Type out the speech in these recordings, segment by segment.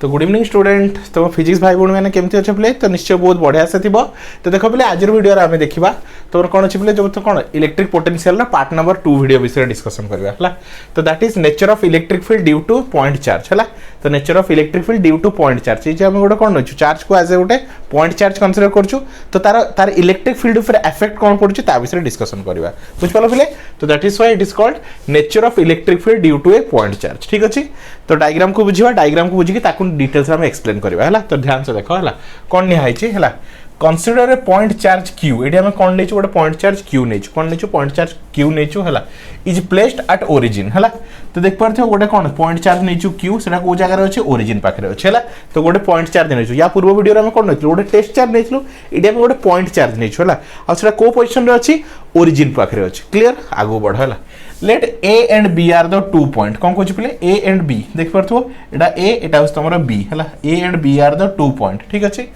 तो good evening student, तुम physics भाई भूणी मैंने केमती अच्छे पे तो निश्चय बहुत बढ़िया से थी। तो देख पे आज वीडियो आम देखा तुम कौन अच्छे पे जो तो कौन electric potential part number 2 video विषय डिस्कसन करवा तो that is nature of electric field due two point charge है। तो nature of electric field due two point charge ये आम गोटे कौन नौ चार्ज को एज ए गोटे पॉइंट चार्ज कनसीडर करूँ तो तार इलेक्ट्रिक फील्ड उपर एफेक्ट कौन पड़ुछि ता विषय डिस्कसन करवा बुझिपाल पे। तो that is why it is called nature of electric field due to a point charge. ठीक अच्छे, तो डायग्राम को बुझा डायग्राम को बुझी डिटेल्स में एक्सप्लेन करवा है। तो ध्यान से देख है कौन निहाई है consider a point charge Q ये आम कौन नहीं गोटे पॉइंट चार्ज क्यू नहीं कौन नहीं पॉइंट चार्ज क्यू नहीं है इज प्लेस्ड एट ओरिजिन है। तो देख पार्थ गोटे कौन पॉइंट चार्ज नहीं क्यू से कौ जगह अच्छे ओरिजिन पाखे अच्छे है। तो गोटे पॉइंट चार्ज नहीं या पूर्व वीडियो में कौन नहीं गोटे टेस्ट चार्ज नहीं ये गोटे पॉइंट चार्ज नहीं है आसा कौ पोजिशन में अच्छी ओरिजिन पाखे अच्छे। क्लीयर, आगू बढ़ है। Let A and B are the 2 point कौन कौन पे ए एंड बी देख पार्थो एटा ए एटा तुम बी है। A and B are the 2 point ठीक अच्छे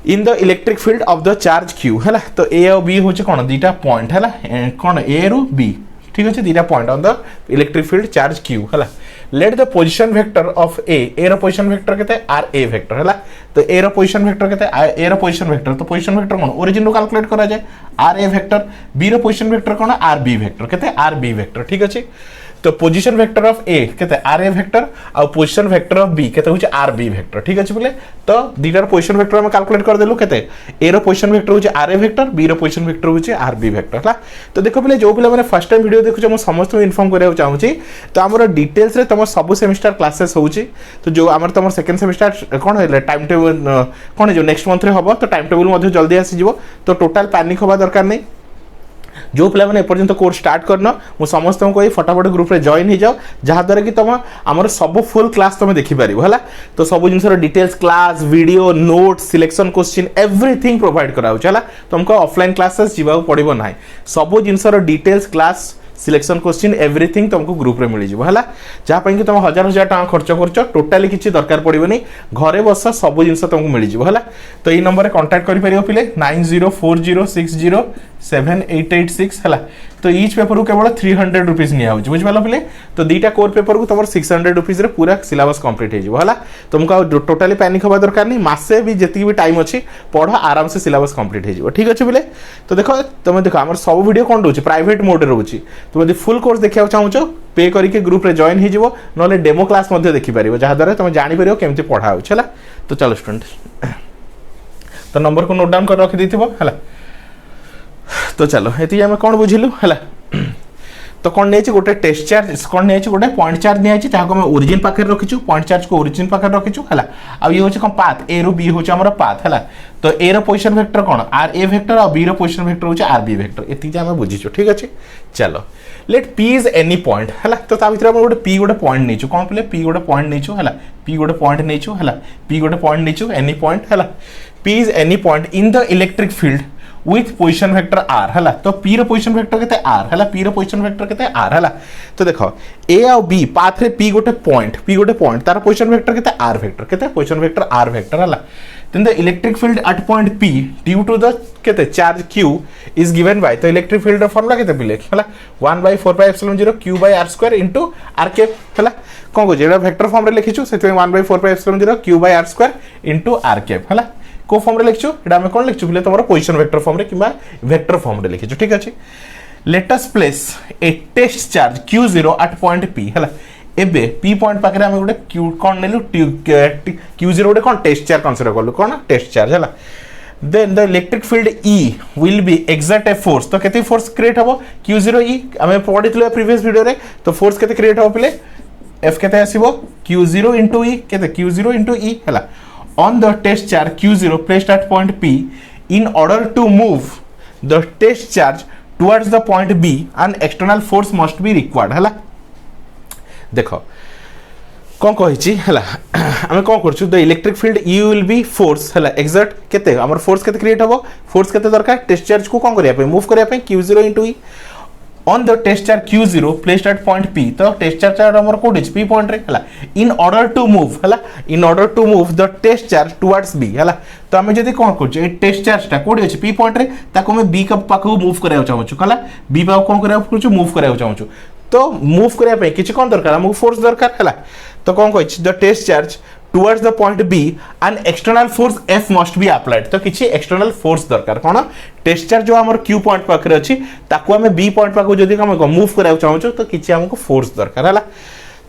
in the electric field of the charge Q है। तो ए और बी हूँ कौन दीटा पॉइंट है कौन ए रु बी ठीक अच्छे दीटा point on the electric field charge Q है। Let the position vector of A रो पोजिशन वेक्टर के आर ए वेक्टर है। तो ए रो पोजिशन वेक्टर के ए रो पोजिशन वेक्टर तो पोजिशन वेक्टर कौन ओरिजिन रो कैलकुलेट करा जाए आर ए वेक्टर बी रो पोजिशन वेक्टर कौन आर बी वेक्टर के आर बी वेक्टर ठीक अच्छे। तो पोजिशन वेक्टर ऑफ ए के आर ए वेक्टर और पोजिशन वेक्टर ऑफ बी के होचे आर बी वेक्टर ठीक अच्छे बोले। तो दीटार पोजिशन वेक्टर हम कैलकुलेट कर देलु के ए रो पोजिशन वेक्टर होचे आर ए वेक्टर बी रो पोजिशन वेक्टर होचे आर बी वेक्टर है। तो देखो पे जो पे फर्स्ट टाइम वीडियो देखुचे मु समस्त इनफॉर्म करबा चाहूची तो हमर डिटेल्स रे तुम सब सेमिस्टर क्लासेस होची। तो जो हमर तुम सेकंड सेमिस्टर कौन है टाइम टेबल कौन जो नेक्स्ट मंथ रे हबो तो टाइम टेबल मध्ये जल्दी आसी जिवो। तो टोटल पैनिक होबा दरकार नहीं जो पे एपर्यंत कोर्स स्टार्ट करना मु समस्त को फटाफट ग्रुप रे जॉइन हो जाओ जहाद्वारा कि तुम आमर सब फुल क्लास तुम देखिपार है। तो सब जिन details class video note selection question everything provide कराऊँ तुमको ऑफलाइन क्लासेस जावाक पड़ो ना सब जिन details class selection question everything तुमको ग्रुप रे मिल जाए है जहाँ कि तुम हजार हजार टाँग खर्च कर टोटाली किसी दरकार पड़ोनी घरे बस सब जिन तुमको मिल जाए है। तो ये नंबर कांटेक्ट कर पे 9040607886 है। तो ईच पेपर को केवल 300 रुपीज निया बुझिपाल पे। तो दीटा कोर पेपर को तुम 600 रुपीज पूरा सिलेबस कंप्लीट हो है। तुमको टोटाली पैनिक होगा दरकार नहीं मासे भी जी भी टाइम अच्छी पढ़ आराम से सिलेबस कंप्लीट हो ठीक अच्छे बोले। तो देखो तुम देखो आम सब वीडियो कौन रोचे प्राइवेट मोड रोचे तुम यदि फुल कोर्स देखा चाहो पे करके ग्रुप रे जॉइन हो ना डेमो क्लास देखिपार जहाद्वारा तुम जापर केमती पढ़ा है। तो चलो स्टूडेंट तो नंबर को नोट डाउन कर रखी है। तो चलो ये आम कौन बुझिलु है। तो कौन नहीं गोटे टेस्ट चार्ज कौन नहीं गोटे पॉइंट चार्ज नहीं जहाँ को ओरिजिन पाखे रखीचु पॉइंट चार्ज को ओरिजिन पाखे रखीचु है। ये हूँ कौन पाथ ए रु बी हूँ आम पाथ है। तो ए रो पोजिशन वेक्टर कौन आर ए वेक्टर और बी रो पोजिशन वेक्टर हूँ आर बी वेक्टर ये आम बुझीचु ठीक अच्छे। चलो let P is any point है। तो भर गोटे पी गोटे पॉइंट नहीं कौन पे पी गोटे पॉइंट नहीं है पी गोटे पॉइंट नहीं है पी गोटे पॉइंट नहीं एनी पॉइंट है। P is any point in the electric field with position vector R है। तो पी रो पोजिशन वेक्टर के आर है पी रो पोजिशन वेक्टर के आर है। तो देखो ए और बी पाथ रे पी गोटे पॉइंट तार पोजिशन वेक्टर के आर वेक्टर के पोजिशन वेक्टर आर वेक्टर है। then the electric field at point P due to the केते charge Q is given by तो इलेक्ट्रिक फील्ड फॉर्मूला केते पिले हला 1/4πε0 Q by r square into r cap हला कोन को जेडा vector form रे लिखिछु सेते 1/4πε0 Q by r square into r cap हला को फॉर्म रे लिखछु एडा हम कोन लिखछु पिले तमरो पोजीशन वेक्टर फॉर्म रे किबा वेक्टर फॉर्म रे लिखिछु ठीक अछि। Let us place a test charge Q0 at point P हला एबे पी पॉइंट पाखे आम गोटे क्यू कौन नेलु Q0 गोटे कौन टेस्ट चार्ज कनसीडर कलु कौन टेस्ट चार्ज है। Then the electric field E will be exert a force तो केते फोर्स क्रिएट हबो Q0 E आम पढ़ी प्रीवियस वीडियो रे। तो फोर्स केते क्रिएट हबो पले F केते आसीबो Q0 into E केते Q0 into E है on the test charge Q0 placed at point P in order to move the test charge towards the point B an external force must be required है। देखो कौन कही आम कौन कर the electric field you will be force है exert केते हमर फोर्स केते क्रिएट हबो फोर्स केते दरकार टेस्ट चार्ज को कौन करिया पे मूव करिया पे Q0 into E on the test charge Q0 placed at point P तो टेस्ट चार्ज हमर कोड इज P पॉइंट रे हला in order to move the test charge towards B हला। तो आमे जदी कोन करछ ए टेस्ट चार्ज ता कोड अछि P पॉइंट रे ताको हम B का पाखो मूव करिया चाहू हला B पाखो कोन करिया करछ मूव करिया चाहू तो मूव करिया पे किछ कोन दरकार हमको फोर्स दरकार हला। तो कौन कही the test charge towards the point B an external force F must be applied तो किछि external force दरकार कोन टेस्ट चार्ज जो हमर Q पॉइंट पाखरे अछि ताकू हमें B पॉइंट पाखो जदी हम मूव करा चाहू तो किछि हमको फोर्स दरकार हला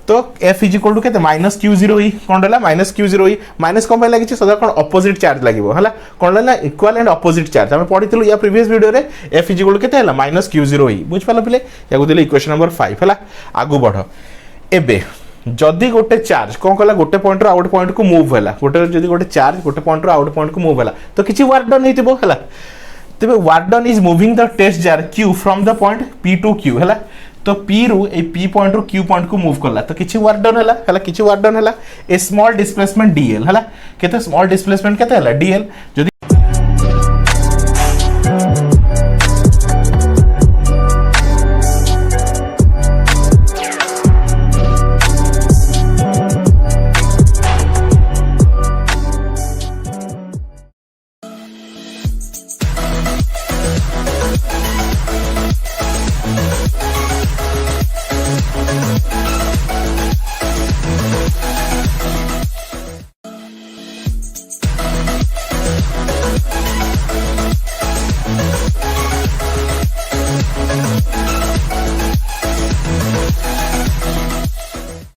तो F इज इक्वल टू केते माइनस Q0 ई कोन रहला माइनस Q0 ई माइनस कोन लागि छि सदा कोन ऑपोजिट चार्ज लागिवो हला कोन रहला इक्वल एंड ऑपोजिट चार्ज हम पढितलु या प्रीवियस वीडियो रे F इज इक्वल टू केते हला माइनस Q0 ई बुझ पालो पिले याकू देले इक्वेशन नंबर 5 हला आगु बढ़ो एबे जदि गोटे चार्ज कौन कला गोटे पॉइंट रो आउट पॉइंट को मूव होला गोटे जदि गोटे चार्ज गोटे पॉइंट रो आउट पॉइंट को मूव होला तो किछि वर्क डन हेतिबो हला तबे work done is moving the test charge Q from the point P to Q हला तो P रु ए P पॉइंट रो Q पॉइंट को मूव करला तो किछि वर्क डन हला किछि वर्क डन हला ए स्मॉल डिस्प्लेसमेंट dl हला केते स्मॉल डिस्प्लेसमेंट केते हला dl जदि